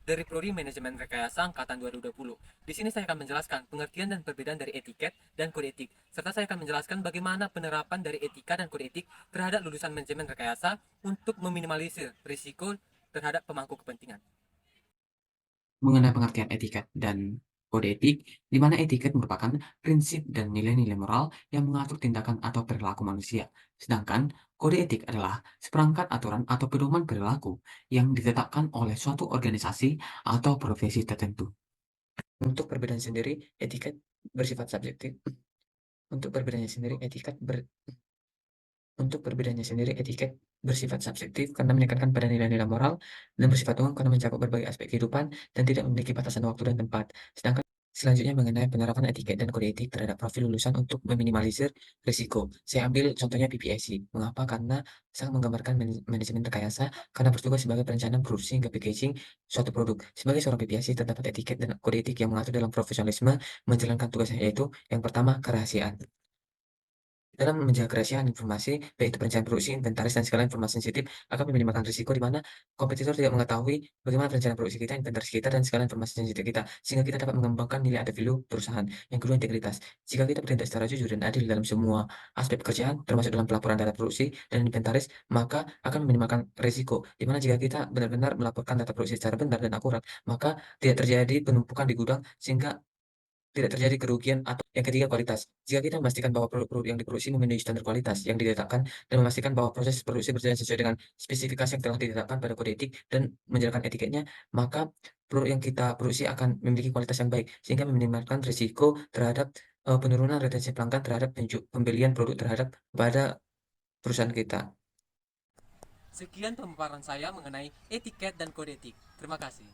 dari Prodi Manajemen Rekayasa Angkatan 2020. Di sini saya akan menjelaskan pengertian dan perbedaan dari etiket dan kode etik, serta saya akan menjelaskan bagaimana penerapan dari etika dan kode etik terhadap lulusan manajemen rekayasa untuk meminimalisir risiko terhadap pemangku kepentingan. Mengenai pengertian etiket dan kode etik, di mana etiket merupakan prinsip dan nilai-nilai moral yang mengatur tindakan atau perilaku manusia. Sedangkan kode etik adalah seperangkat aturan atau pedoman perilaku yang ditetapkan oleh suatu organisasi atau profesi tertentu. Untuk perbedaan sendiri, etiket bersifat subjektif. Untuk perbedaannya sendiri, etiket bersifat subjektif karena menekankan pada nilai-nilai moral dan bersifat umum karena mencakup berbagai aspek kehidupan dan tidak memiliki batasan waktu dan tempat. Sedangkan selanjutnya mengenai penerapan etiket dan kode etik terhadap profil lulusan untuk meminimalisir risiko. Saya ambil contohnya PPSC. Mengapa? Karena sangat menggambarkan manajemen rekayasa karena bertugas sebagai perencanaan produksi hingga packaging suatu produk. Sebagai seorang PPSC terdapat etiket dan kode etik yang mengatur dalam profesionalisme menjalankan tugasnya, yaitu yang pertama, kerahasiaan. Dalam menjaga kerahasiaan informasi, baik itu perencanaan produksi, inventaris, dan segala informasi sensitif, akan meminimalkan risiko di mana kompetitor tidak mengetahui bagaimana perencanaan produksi kita, inventaris kita, dan segala informasi sensitif kita, sehingga kita dapat mengembangkan nilai added value perusahaan. Yang kedua, integritas. Jika kita bertindak secara jujur dan adil dalam semua aspek pekerjaan, termasuk dalam pelaporan data produksi dan inventaris, maka akan meminimalkan risiko. Di mana jika kita benar-benar melaporkan data produksi secara benar dan akurat, maka tidak terjadi penumpukan di gudang, sehingga tidak terjadi kerugian. Atau yang ketiga, kualitas. Jika kita memastikan bahwa produk-produk yang diproduksi memenuhi standar kualitas yang ditetapkan dan memastikan bahwa proses produksi berjalan sesuai dengan spesifikasi yang telah ditetapkan pada kode etik dan menjalankan etiketnya, maka produk yang kita produksi akan memiliki kualitas yang baik sehingga meminimalkan risiko terhadap penurunan retensi pelanggan terhadap pembelian produk terhadap pada perusahaan kita. Sekian pemaparan saya mengenai etiket dan kode etik. Terima kasih.